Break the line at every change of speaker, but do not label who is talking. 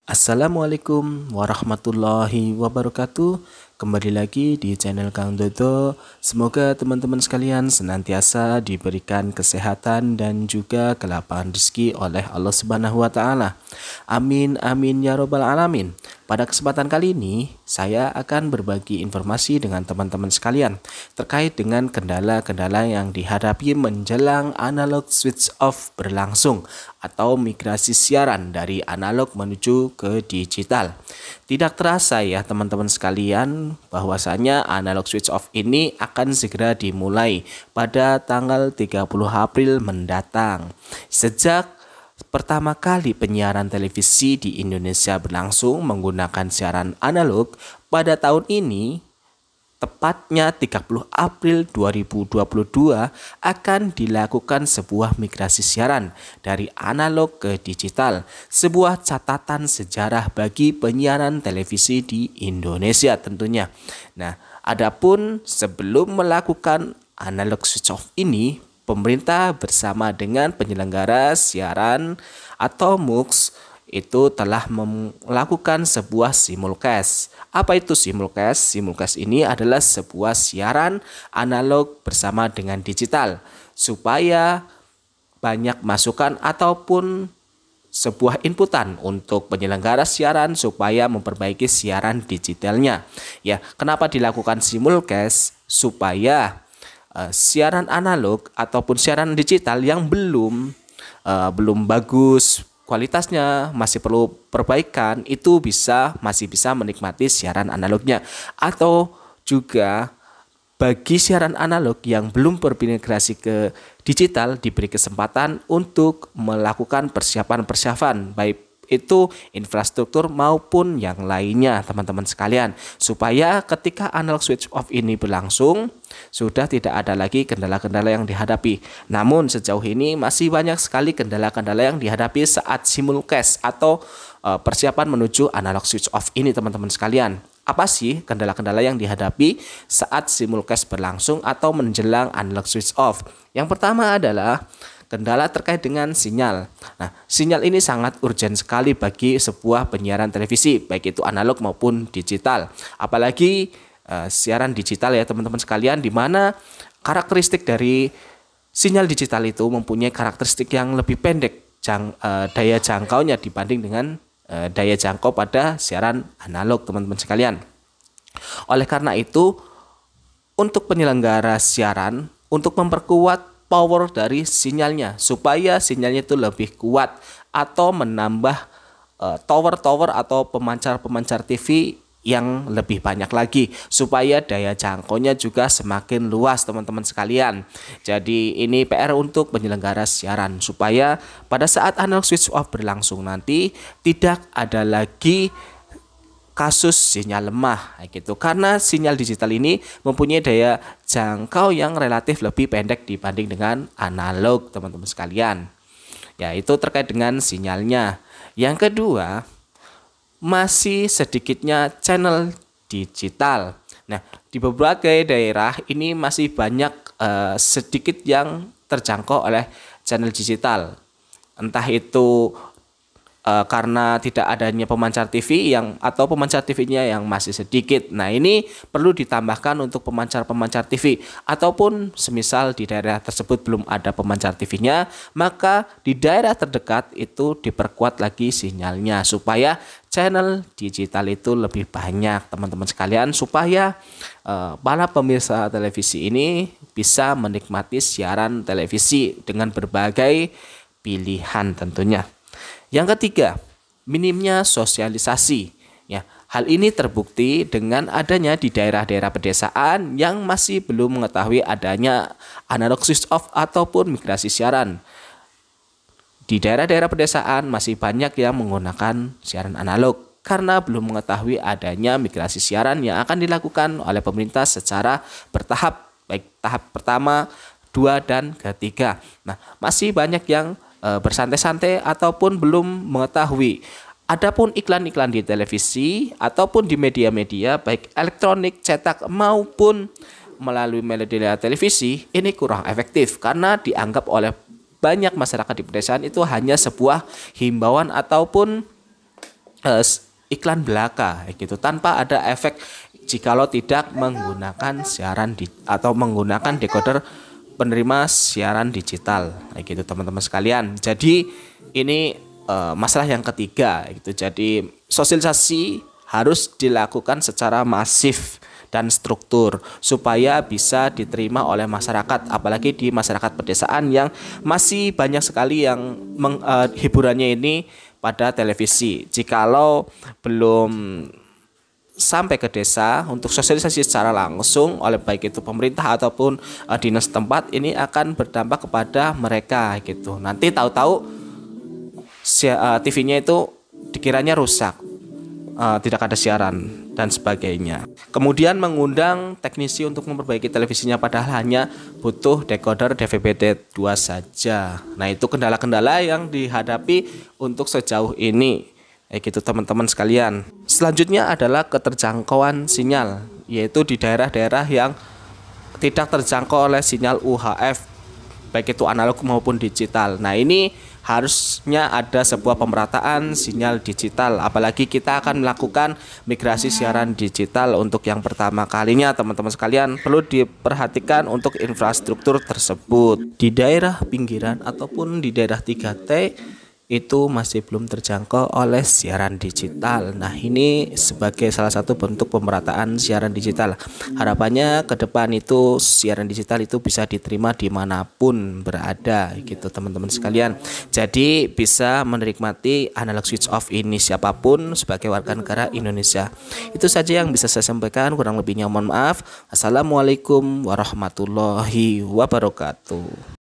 Assalamualaikum warahmatullahi wabarakatuh. Kembali lagi di channel Kang Dodo. Semoga teman-teman sekalian senantiasa diberikan kesehatan dan juga kelapangan rezeki oleh Allah Subhanahu wa taala. Amin amin ya robbal alamin. Pada kesempatan kali ini saya akan berbagi informasi dengan teman-teman sekalian terkait dengan kendala-kendala yang dihadapi menjelang analog switch off berlangsung atau migrasi siaran dari analog menuju ke digital. Tidak terasa ya teman-teman sekalian bahwasanya analog switch off ini akan segera dimulai pada tanggal 30 April mendatang. Sejak pertama kali penyiaran televisi di Indonesia berlangsung menggunakan siaran analog pada tahun ini, tepatnya 30 April 2022 akan dilakukan sebuah migrasi siaran dari analog ke digital, sebuah catatan sejarah bagi penyiaran televisi di Indonesia tentunya. Nah, adapun sebelum melakukan analog switch off ini, pemerintah bersama dengan penyelenggara siaran atau MUX itu telah melakukan sebuah simulcast. Apa itu simulcast? Simulcast ini adalah sebuah siaran analog bersama dengan digital supaya banyak masukan ataupun sebuah inputan untuk penyelenggara siaran supaya memperbaiki siaran digitalnya. Ya, kenapa dilakukan simulcast? Supaya siaran analog ataupun siaran digital yang belum bagus kualitasnya, masih perlu perbaikan, itu masih bisa menikmati siaran analognya. Atau juga bagi siaran analog yang belum bermigrasi ke digital diberi kesempatan untuk melakukan persiapan-persiapan baik itu infrastruktur maupun yang lainnya teman-teman sekalian, supaya ketika analog switch off ini berlangsung sudah tidak ada lagi kendala-kendala yang dihadapi. Namun sejauh ini masih banyak sekali kendala-kendala yang dihadapi saat simulcast atau persiapan menuju analog switch off ini teman-teman sekalian. Apa sih kendala-kendala yang dihadapi saat simulcast berlangsung atau menjelang analog switch off? Yang pertama adalah kendala terkait dengan sinyal. Nah, sinyal ini sangat urgent sekali bagi sebuah penyiaran televisi, baik itu analog maupun digital. Apalagi siaran digital ya teman-teman sekalian, di mana karakteristik dari sinyal digital itu mempunyai karakteristik yang lebih pendek daya jangkaunya dibanding dengan daya jangkau pada siaran analog teman-teman sekalian. Oleh karena itu, untuk penyelenggara siaran untuk memperkuat power dari sinyalnya supaya sinyalnya itu lebih kuat atau menambah tower-tower atau pemancar-pemancar TV yang lebih banyak lagi supaya daya jangkaunya juga semakin luas teman-teman sekalian. Jadi ini PR untuk penyelenggara siaran supaya pada saat analog switch off berlangsung nanti tidak ada lagi kasus sinyal lemah gitu, karena sinyal digital ini mempunyai daya jangkau yang relatif lebih pendek dibanding dengan analog teman-teman sekalian. Ya, itu terkait dengan sinyalnya. Yang kedua, masih sedikitnya channel digital. Nah, di berbagai daerah ini masih banyak sedikit yang terjangkau oleh channel digital. Entah itu karena tidak adanya pemancar TV atau pemancar TV-nya yang masih sedikit. Nah, ini perlu ditambahkan untuk pemancar-pemancar TV, ataupun semisal di daerah tersebut belum ada pemancar TV-nya, maka di daerah terdekat itu diperkuat lagi sinyalnya supaya channel digital itu lebih banyak teman-teman sekalian, supaya para pemirsa televisi ini bisa menikmati siaran televisi dengan berbagai pilihan tentunya. Yang ketiga, minimnya sosialisasi. Ya, hal ini terbukti dengan adanya di daerah-daerah pedesaan yang masih belum mengetahui adanya analog switch off ataupun migrasi siaran. Di daerah-daerah pedesaan masih banyak yang menggunakan siaran analog karena belum mengetahui adanya migrasi siaran yang akan dilakukan oleh pemerintah secara bertahap, baik tahap pertama, 2, dan ketiga. Nah, masih banyak yang bersantai-santai ataupun belum mengetahui. Adapun iklan-iklan di televisi ataupun di media-media baik elektronik, cetak maupun melalui media televisi ini kurang efektif karena dianggap oleh banyak masyarakat di pedesaan itu hanya sebuah himbauan ataupun iklan belaka gitu, tanpa ada efek jikalau tidak menggunakan atau menggunakan decoder penerima siaran digital gitu teman-teman sekalian. Jadi ini masalah yang ketiga gitu. Jadi sosialisasi harus dilakukan secara masif dan struktur supaya bisa diterima oleh masyarakat, apalagi di masyarakat pedesaan yang masih banyak sekali yang hiburannya ini pada televisi. Jikalau belum sampai ke desa untuk sosialisasi secara langsung oleh baik itu pemerintah ataupun dinas tempat, ini akan berdampak kepada mereka gitu. Nanti tahu-tahu TV-nya itu dikiranya rusak, tidak ada siaran dan sebagainya. Kemudian mengundang teknisi untuk memperbaiki televisinya, padahal hanya butuh decoder DVB-T2 saja. Nah, itu kendala-kendala yang dihadapi untuk sejauh ini. Gitu teman-teman sekalian. Selanjutnya adalah keterjangkauan sinyal, yaitu di daerah-daerah yang tidak terjangkau oleh sinyal UHF, baik itu analog maupun digital. Nah, ini harusnya ada sebuah pemerataan sinyal digital, apalagi kita akan melakukan migrasi siaran digital untuk yang pertama kalinya. Teman-teman sekalian, perlu diperhatikan untuk infrastruktur tersebut. Di daerah pinggiran ataupun di daerah 3T itu masih belum terjangkau oleh siaran digital. Nah, ini sebagai salah satu bentuk pemerataan siaran digital. Harapannya ke depan itu siaran digital itu bisa diterima dimanapun berada gitu teman-teman sekalian. Jadi bisa menikmati analog switch off ini siapapun sebagai warga negara Indonesia. Itu saja yang bisa saya sampaikan, kurang lebihnya mohon maaf. Assalamualaikum warahmatullahi wabarakatuh.